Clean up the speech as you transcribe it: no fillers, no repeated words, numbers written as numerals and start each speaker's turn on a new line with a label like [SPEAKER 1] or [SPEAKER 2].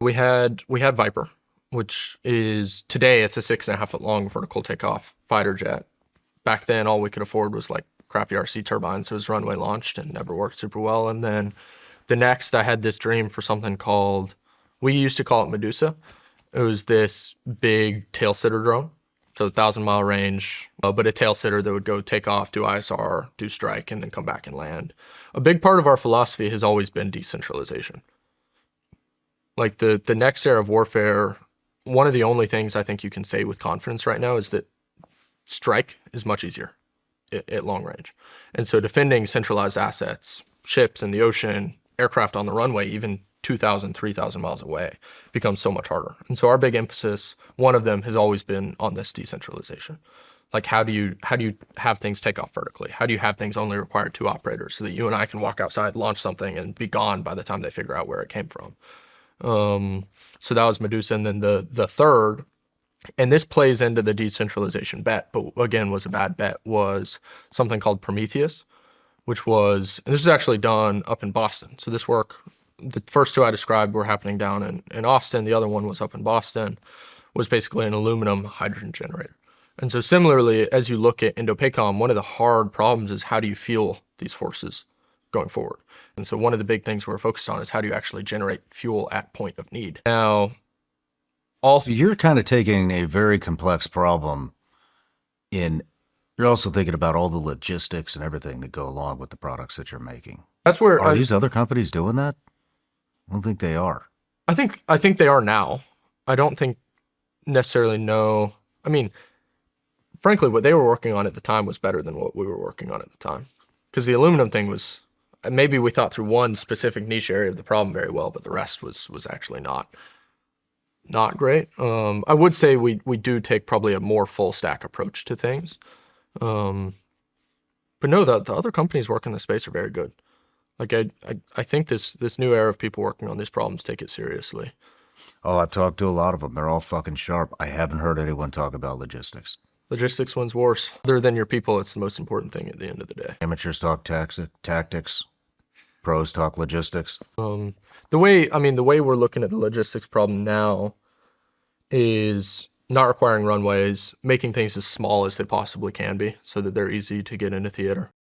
[SPEAKER 1] We had Viper, which is today it's a 6.5 foot long vertical takeoff fighter jet. Back then, all we could afford was like crappy RC turbines. So it was runway launched and never worked super well. And then the next, I had this dream for something called, we used to call it Medusa. It was this big tail sitter drone. So 1,000 mile range, but a tail sitter that would go take off, do ISR, do strike, and then come back and land. A big part of our philosophy has always been decentralization. Like the next era of warfare, one of the only things I think you can say with confidence right now is that strike is much easier at long range. And so defending centralized assets, ships in the ocean, aircraft on the runway, even 2,000, 3,000 miles away, becomes so much harder. And so our big emphasis, one of them has always been on this decentralization. Like how do you have things take off vertically? How do you have things only require 2 operators so that you and I can walk outside, launch something, and be gone by the time they figure out where it came from? So that was Medusa. And then the third, and this plays into the decentralization bet, but again was a bad bet, was something called Prometheus, which was, and this was actually done up in Boston. So this work, the first 2 I described were happening down in Austin. The other one was up in Boston, was basically an aluminum hydrogen generator. And so similarly, as you look at Indo-PACOM, one of the hard problems is how do you fuel these forces going forward? And so one of the big things we're focused on is how do you actually generate fuel at point of need? Now,
[SPEAKER 2] so you're kind of taking a very complex problem you're also thinking about all the logistics and everything that go along with the products that you're making.
[SPEAKER 1] That's where
[SPEAKER 2] are these other companies doing that? I don't think they are.
[SPEAKER 1] I think they are now. I don't think necessarily know. I mean, frankly, what they were working on at the time was better than what we were working on at the time. Because the aluminum thing was, maybe we thought through one specific niche area of the problem very well, but the rest was actually not great. I would say we do take probably a more full stack approach to things. But no, the other companies working in the space are very good. Like I think this new era of people working on these problems take it seriously.
[SPEAKER 2] Oh, I've talked to a lot of them. They're all fucking sharp. I haven't heard anyone talk about logistics.
[SPEAKER 1] Logistics one's worse. Other than your people, it's the most important thing at the end of the day.
[SPEAKER 2] Amateurs talk tactics. Pros talk logistics.
[SPEAKER 1] The way we're looking at the logistics problem now is not requiring runways, making things as small as they possibly can be so that they're easy to get into theater.